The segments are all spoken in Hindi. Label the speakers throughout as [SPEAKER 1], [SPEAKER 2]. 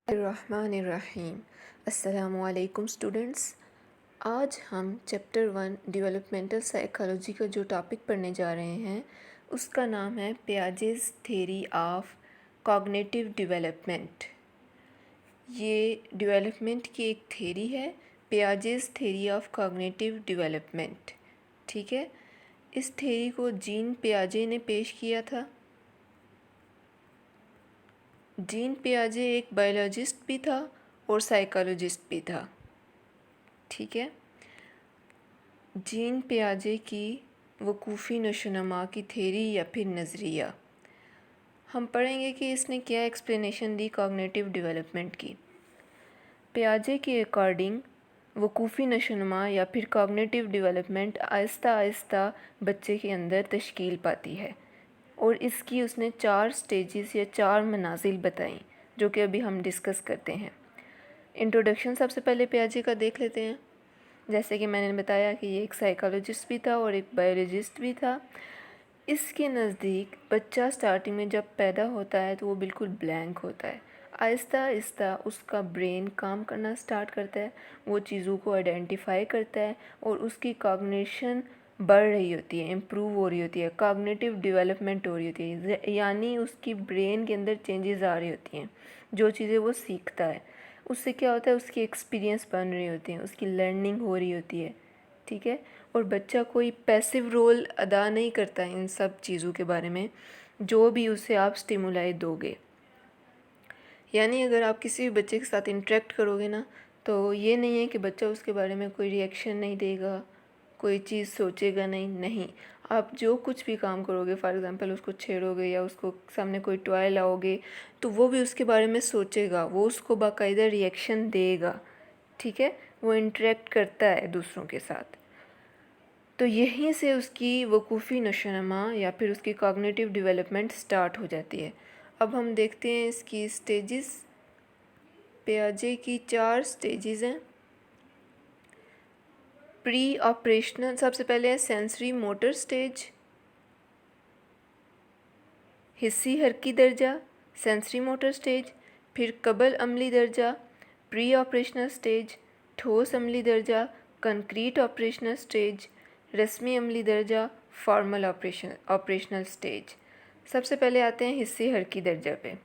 [SPEAKER 1] रहमानिर्रहीम। अस्सलामुअलैकुम स्टूडेंट्स। आज हम चैप्टर 1 डेवलपमेंटल साइकोलॉजी का जो टॉपिक पढ़ने जा रहे हैं उसका नाम है Piaget's theory of cognitive development. ये डेवलपमेंट की एक थ्योरी है, Piaget's theory of cognitive development. ठीक है, इस थ्योरी को जीन पियाजे ने पेश किया था। जीन पियाजे एक बायोलॉजिस्ट भी था और साइकोलॉजिस्ट भी था। ठीक है, जीन पियाजे की वकूफ़ी नशोनुमा की थ्योरी या फिर नज़रिया हम पढ़ेंगे कि इसने क्या एक्सप्लेनेशन दी कॉग्निटिव डेवलपमेंट की। पियाजे के अकॉर्डिंग वकूफ़ी नशोनुमा या फिर कॉग्निटिव डेवलपमेंट आहिस्ता आहिस्ता बच्चे के अंदर तश्कील पाती है और इसकी उसने 4 स्टेजेस या 4 मनाजिल बताई जो कि अभी हम डिस्कस करते हैं। इंट्रोडक्शन सबसे पहले पियाजे का देख लेते हैं। जैसे कि मैंने बताया कि ये एक साइकोलॉजिस्ट भी था और एक बायोलॉजिस्ट भी था। इसके नज़दीक बच्चा स्टार्टिंग में जब पैदा होता है तो वो बिल्कुल ब्लैंक होता है। आहिस्ता आहिस्ता उसका ब्रेन काम करना स्टार्ट करता है, वो चीज़ों को आइडेंटिफाई करता है और उसकी कॉग्निशन बढ़ रही होती है, इम्प्रूव हो रही होती है, कॉग्निटिव डेवलपमेंट हो रही होती है, यानी उसकी ब्रेन के अंदर चेंजेस आ रही होती हैं। जो चीज़ें वो सीखता है उससे क्या होता है, उसकी एक्सपीरियंस बन रही होती है, उसकी लर्निंग हो रही होती है। ठीक है, और बच्चा कोई पैसिव रोल अदा नहीं करता इन सब चीज़ों के बारे में, जो भी उसे आप स्टिमुलाई दोगे। यानी अगर आप किसी भी बच्चे के साथ इंटरेक्ट करोगे ना, तो ये नहीं है कि बच्चा उसके बारे में कोई रिएक्शन नहीं देगा, कोई चीज़ सोचेगा नहीं। आप जो कुछ भी काम करोगे, फॉर एग्ज़ाम्पल उसको छेड़ोगे या उसको सामने कोई टॉय लाओगे, तो वो भी उसके बारे में सोचेगा, वो उसको बाकायदा रिएक्शन देगा। ठीक है, वो इंटरेक्ट करता है दूसरों के साथ। तो यहीं से उसकी वकूफ़ी नशोनुमा या फिर उसकी कॉग्निटिव डेवलपमेंट स्टार्ट हो जाती है। अब हम देखते हैं इसकी स्टेजेस। पियाजे की 4 स्टेजेस हैं। प्री ऑपरेशनल सबसे पहले है सेंसरी मोटर स्टेज, हिस्सी हरकी दर्जा सेंसरी मोटर स्टेज, फिर कबल अमली दर्जा प्री ऑपरेशनल स्टेज, ठोस अमली दर्जा कंक्रीट ऑपरेशनल स्टेज, रस्मी अमली दर्जा फॉर्मल ऑपरेशनल स्टेज। सबसे पहले आते हैं हिस्से हरकी दर्जा पे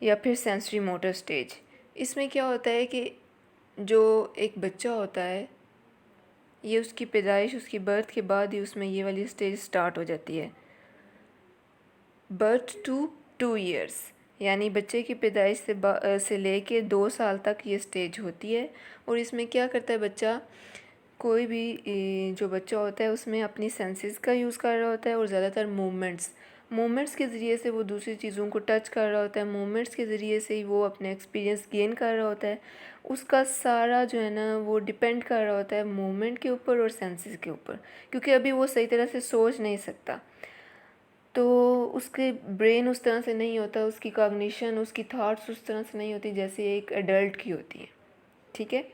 [SPEAKER 1] या फिर सेंसरी मोटर स्टेज। इसमें क्या होता है कि जो एक बच्चा होता है, ये उसकी पैदाइश, उसकी बर्थ के बाद ही उसमें ये वाली स्टेज स्टार्ट हो जाती है। बर्थ टू 2 ईयर्स, यानी बच्चे की पैदाइश से लेके 2 साल तक ये स्टेज होती है। और इसमें क्या करता है बच्चा, कोई भी जो बच्चा होता है उसमें अपनी सेंसेस का यूज़ कर रहा होता है और ज़्यादातर मूवमेंट्स के ज़रिए से वो दूसरी चीज़ों को टच कर रहा होता है, मूवमेंट्स के ज़रिए से ही वो अपने एक्सपीरियंस गेन कर रहा होता है। उसका सारा जो है ना वो डिपेंड कर रहा होता है मूवमेंट के ऊपर और सेंसेस के ऊपर, क्योंकि अभी वो सही तरह से सोच नहीं सकता, तो उसके ब्रेन उस तरह से नहीं होता, उसकी कॉग्निशन, उसकी थॉट्स उस तरह से नहीं होती जैसे एक एडल्ट की होती है। ठीक है,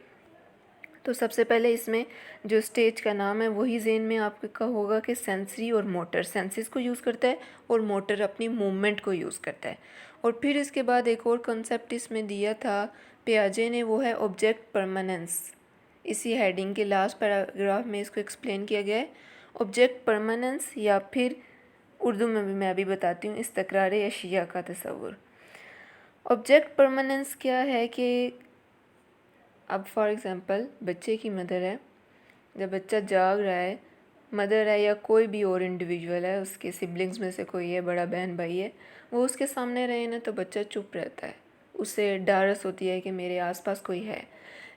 [SPEAKER 1] तो सबसे पहले इसमें जो स्टेज का नाम है वही ज़हन में आपका होगा कि सेंसरी और मोटर, सेंसेस को यूज़ करता है और मोटर अपनी मूवमेंट को यूज़ करता है। और फिर इसके बाद एक और कॉन्सेप्ट इसमें दिया था पियाजे ने, वो है ऑब्जेक्ट परमानेंस। इसी हेडिंग के लास्ट पैराग्राफ में इसको एक्सप्लेन किया गया है, ऑब्जेक्ट परमानेंस, या फिर उर्दू में भी मैं अभी बताती हूँ, इस्तक़रार अशिया का तसव्वुर। ऑब्जेक्ट परमानेंस क्या है कि अब फॉर एग्ज़ाम्पल बच्चे की मदर है, जब बच्चा जाग रहा है, मदर है या कोई भी और इंडिविजुअल है, उसके सिबलिंग्स में से कोई है, बड़ा बहन भाई है, वो उसके सामने रहे ना तो बच्चा चुप रहता है, उसे डरस होती है कि मेरे आसपास कोई है।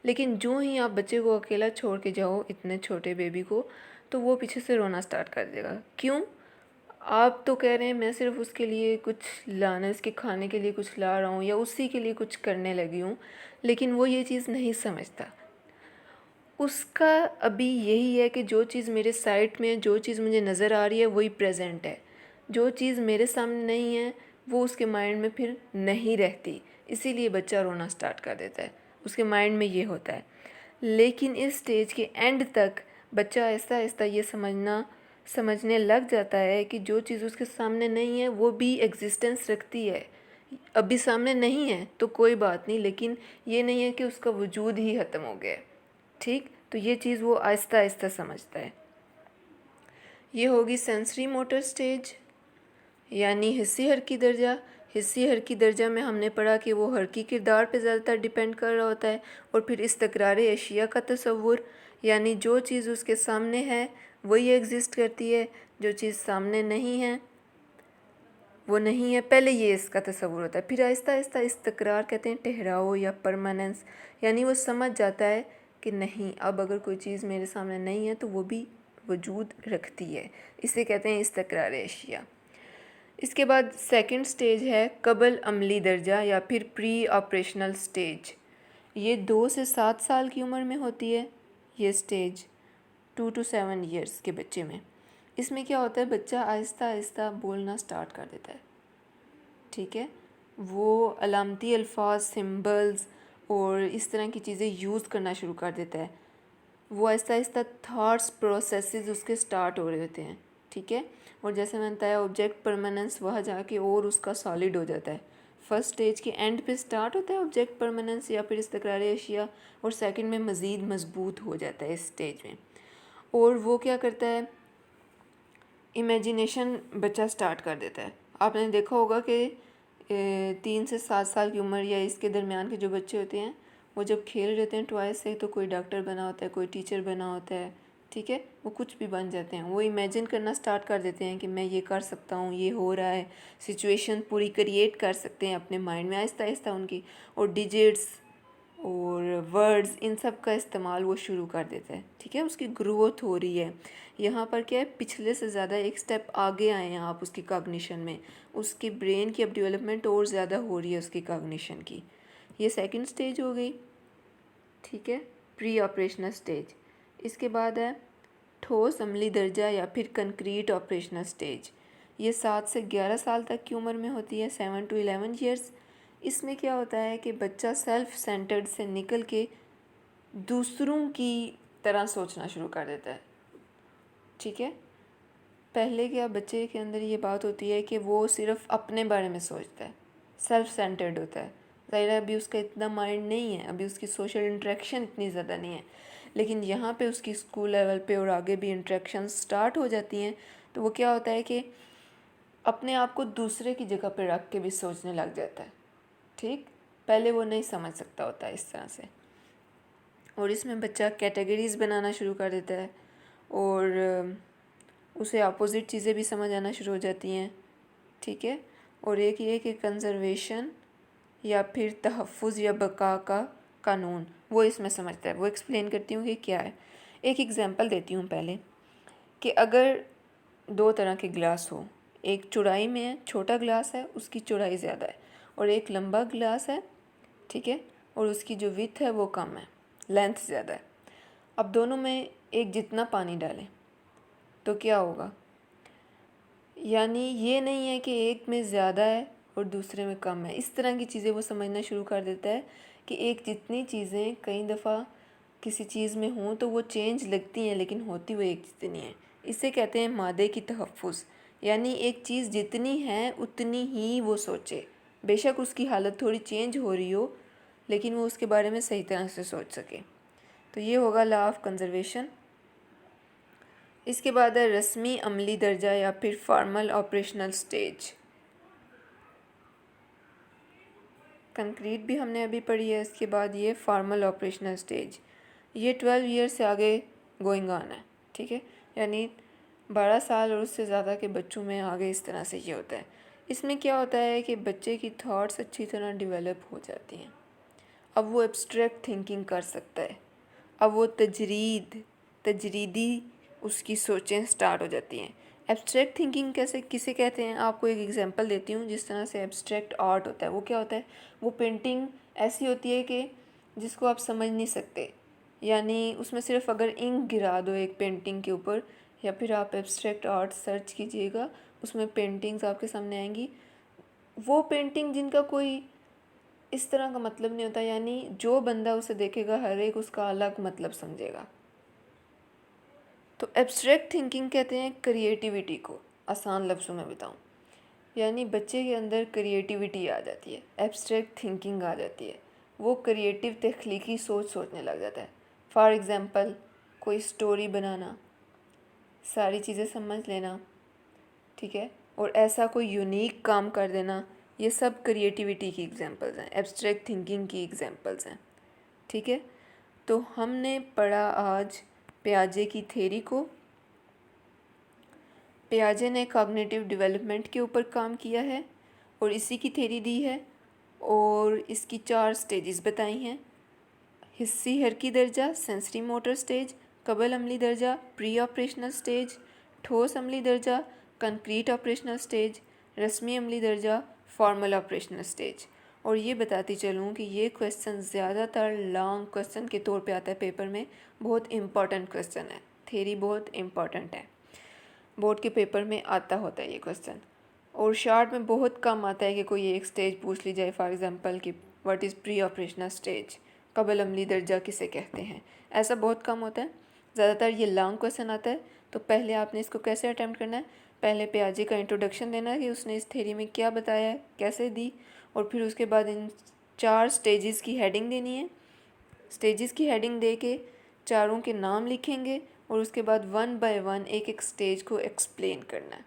[SPEAKER 1] लेकिन जो ही आप बच्चे को अकेला छोड़ के जाओ, इतने छोटे बेबी को, तो वो पीछे से रोना स्टार्ट कर देगा। क्यों? आप तो कह रहे हैं मैं सिर्फ उसके लिए कुछ लाना, उसके खाने के लिए कुछ ला रहा हूँ या उसी के लिए कुछ करने लगी हूँ, लेकिन वो ये चीज़ नहीं समझता। उसका अभी यही है कि जो चीज़ मेरे साइट में, जो चीज़ मुझे नज़र आ रही है वही प्रेजेंट है, जो चीज़ मेरे सामने नहीं है वो उसके माइंड में फिर नहीं रहती, इसीलिए बच्चा रोना स्टार्ट कर देता है, उसके माइंड में ये होता है। लेकिन इस स्टेज के एंड तक बच्चा ऐसा ऐसा ये समझने लग जाता है कि जो चीज़ उसके सामने नहीं है वो भी एग्जिस्टेंस रखती है, अभी सामने नहीं है तो कोई बात नहीं, लेकिन ये नहीं है कि उसका वजूद ही ख़त्म हो गया है। ठीक, तो ये चीज़ वो आहिस्ता आहिस्ता समझता है। ये होगी सेंसरी मोटर स्टेज, यानी हिस्सी हरकी दर्जा। हिस्सी हरकी दर्जा में हमने पढ़ा कि वो हरकी किरदार पे ज़्यादातर डिपेंड कर रहा होता है। और फिर इस्तक़रार अशिया का तसव्वुर, यानी जो चीज़ उसके सामने है वही एग्ज़िस्ट करती है, जो चीज़ सामने नहीं है वो नहीं है, पहले ये इसका तसव्वुर होता है। फिर आहिस्ता आहिस्ता इस्तक़रार कहते हैं ठहराव या परमानेंस, यानी वो समझ जाता है कि नहीं, अब अगर कोई चीज़ मेरे सामने नहीं है तो वो भी वजूद रखती है। इसे कहते हैं इस्तक़रार अशिया। इसके बाद सेकंड स्टेज है कबल अमली दर्जा या फिर प्री ऑपरेशनल स्टेज। ये 2 से 7 साल की उम्र में होती है ये स्टेज, 2 to 7 ईयर्स के बच्चे में। इसमें क्या होता है, बच्चा आहिस्ता आहिस्ता बोलना स्टार्ट कर देता है। ठीक है, वो अलामती अल्फाज, सिंबल्स और इस तरह की चीज़ें यूज़ करना शुरू कर देता है। वो आहिस्ता आहिस्ता थाट्स प्रोसेसेस उसके स्टार्ट हो रहे होते हैं। ठीक है, और जैसे मैंने बताया ऑब्जेक्ट परमानेंस वहाँ जाके और उसका सॉलिड हो जाता है। फर्स्ट स्टेज के एंड पे स्टार्ट होता है ऑब्जेक्ट परमानेंस या फिर इस्तक़रार अशिया, और सेकंड में मज़ीद मजबूत हो जाता है इस स्टेज में। और वो क्या करता है, इमेजिनेशन बच्चा स्टार्ट कर देता है। आपने देखा होगा कि 3 से 7 साल की उम्र या इसके दरमियान के जो बच्चे होते हैं वो जब खेल रहे हैं टॉयज से, तो कोई डॉक्टर बना होता है, कोई टीचर बना होता है। ठीक है, वो कुछ भी बन जाते हैं, वो इमेजिन करना स्टार्ट कर देते हैं कि मैं ये कर सकता हूँ, ये हो रहा है, सिचुएशन पूरी क्रिएट कर सकते हैं अपने माइंड में आहिस्ता आहिस्ता उनकी। और डिजिट्स और वर्ड्स इन सब का इस्तेमाल वो शुरू कर देता है। ठीक है, उसकी ग्रोथ हो रही है। यहाँ पर क्या है, पिछले से ज़्यादा एक स्टेप आगे आए हैं आप उसकी कॉग्निशन में। उसकी ब्रेन की अब डेवलपमेंट और ज़्यादा हो रही है उसकी कॉग्निशन की। ये सेकंड स्टेज हो गई। ठीक है, प्री ऑपरेशनल स्टेज। इसके बाद है ठोस अमली दर्जा या फिर कंक्रीट ऑपरेशनल स्टेज। ये 7 से 11 साल तक की उम्र में होती है, 7 to 11 ईयर्स। इसमें क्या होता है कि बच्चा सेल्फ सेंटर्ड से निकल के दूसरों की तरह सोचना शुरू कर देता है। ठीक है, पहले क्या बच्चे के अंदर ये बात होती है कि वो सिर्फ अपने बारे में सोचता है, सेल्फ सेंटर्ड होता है। ज़ाहिर है अभी उसका इतना माइंड नहीं है, अभी उसकी सोशल इंटरेक्शन इतनी ज़्यादा नहीं है। लेकिन यहाँ पे उसकी स्कूल लेवल पे और आगे भी इंटरेक्शन स्टार्ट हो जाती हैं, तो वो क्या होता है कि अपने आप को दूसरे की जगह पे रख के भी सोचने लग जाता है। ठीक, पहले वो नहीं समझ सकता होता है इस तरह से। और इसमें बच्चा कैटेगरीज बनाना शुरू कर देता है और उसे अपोजिट चीज़ें भी समझ आना शुरू हो जाती हैं। ठीक है, और एक ये कि कंजर्वेशन या फिर तहफ़्फ़ुज़ या बका का कानून वो इसमें समझता है। वो एक्सप्लेन करती हूँ कि क्या है। एक एग्ज़ाम्पल देती हूँ पहले, कि अगर 2 तरह के गिलास हो, एक चौड़ाई में है, छोटा गिलास है उसकी चौड़ाई ज़्यादा है, और एक लंबा गिलास है, ठीक है, और उसकी जो विड्थ है वो कम है, लेंथ ज़्यादा है। अब दोनों में एक जितना पानी डालें तो क्या होगा, यानी ये नहीं है कि एक में ज़्यादा है और दूसरे में कम है। इस तरह की चीज़ें वो समझना शुरू कर देता है कि एक जितनी चीज़ें कई दफ़ा किसी चीज़ में हों तो वो चेंज लगती हैं, लेकिन होती वो एक जितनी है। इसे कहते हैं मादे की तहफ़्फ़ुज़, यानी एक चीज़ जितनी है उतनी ही वो सोचे, बेशक उसकी हालत थोड़ी चेंज हो रही हो, लेकिन वो उसके बारे में सही तरह से सोच सके। तो ये होगा लॉ ऑफ कंजर्वेशन। इसके बाद है रस्मी अमली दर्जा या फिर फॉर्मल ऑपरेशनल स्टेज। कंक्रीट भी हमने अभी पढ़ी है। इसके बाद ये फॉर्मल ऑपरेशनल स्टेज, ये 12 ईयर से आगे गोइंग ऑन है। ठीक है, यानी 12 साल और उससे ज़्यादा के बच्चों में आगे इस तरह से ये होता है। इसमें क्या होता है कि बच्चे की थॉट्स अच्छी तरह डेवलप हो जाती हैं। अब वो एब्स्ट्रैक्ट थिंकिंग कर सकता है। अब वो तजरीदी उसकी सोचें स्टार्ट हो जाती हैं। एब्स्ट्रैक्ट थिंकिंग कैसे किसे कहते हैं, आपको एक एग्जांपल देती हूँ। जिस तरह से एब्स्ट्रैक्ट आर्ट होता है, वो क्या होता है, वो पेंटिंग ऐसी होती है कि जिसको आप समझ नहीं सकते, यानी उसमें सिर्फ अगर इंक गिरा दो एक पेंटिंग के ऊपर, या फिर आप एब्स्ट्रैक्ट आर्ट सर्च कीजिएगा, उसमें पेंटिंग्स आपके सामने आएंगी। वो पेंटिंग जिनका कोई इस तरह का मतलब नहीं होता, यानी जो बंदा उसे देखेगा हर एक उसका अलग मतलब समझेगा। तो एब्स्ट्रैक्ट थिंकिंग कहते हैं क्रिएटिविटी को, आसान लफ्ज़ों में बताऊं। यानी बच्चे के अंदर क्रिएटिविटी आ जाती है, एब्स्ट्रैक्ट थिंकिंग आ जाती है, वो क्रिएटिव तख्लीकी सोच सोचने लग जाता है। फॉर एग्ज़ाम्पल कोई स्टोरी बनाना, सारी चीज़ें समझ लेना, ठीक है, और ऐसा कोई यूनिक काम कर देना, ये सब क्रिएटिविटी की एग्जांपल्स हैं, एब्स्ट्रैक्ट थिंकिंग की एग्जांपल्स हैं। ठीक है, तो हमने पढ़ा आज पियाजे की थ्योरी को। पियाजे ने कॉग्निटिव डेवलपमेंट के ऊपर काम किया है और इसी की थ्योरी दी है और इसकी 4 स्टेजेस बताई हैं। हिस्सी हरकी दर्जा सेंसरी मोटर स्टेज, कबल अमली दर्जा प्री ऑपरेशनल स्टेज, ठोस अमली दर्जा कंक्रीट ऑपरेशनल स्टेज, रस्मी अमली दर्जा फॉर्मल ऑपरेशनल स्टेज। और ये बताती चलूँ कि ये क्वेश्चन ज़्यादातर लॉन्ग क्वेश्चन के तौर पे आता है पेपर में, बहुत इम्पॉर्टेंट क्वेश्चन है, थ्योरी बहुत इम्पॉर्टेंट है, बोर्ड के पेपर में आता होता है ये क्वेश्चन। और शॉर्ट में बहुत कम आता है कि कोई एक स्टेज पूछ ली जाए, फॉर एग्जांपल कि what is pre operational stage, कबल अमली दर्जा किसे कहते हैं, ऐसा बहुत कम होता है। ज़्यादातर ये लॉन्ग क्वेश्चन आता है। तो पहले आपने इसको कैसे अटैम्प्ट करना है, पहले पियाजे का इंट्रोडक्शन देना है कि उसने इस थ्योरी में क्या बताया है, कैसे दी, और फिर उसके बाद इन 4 स्टेजेस की हेडिंग देनी है। स्टेजेस की हेडिंग दे के चारों के नाम लिखेंगे और उसके बाद 1 बाय 1 एक एक स्टेज को एक्सप्लेन करना है।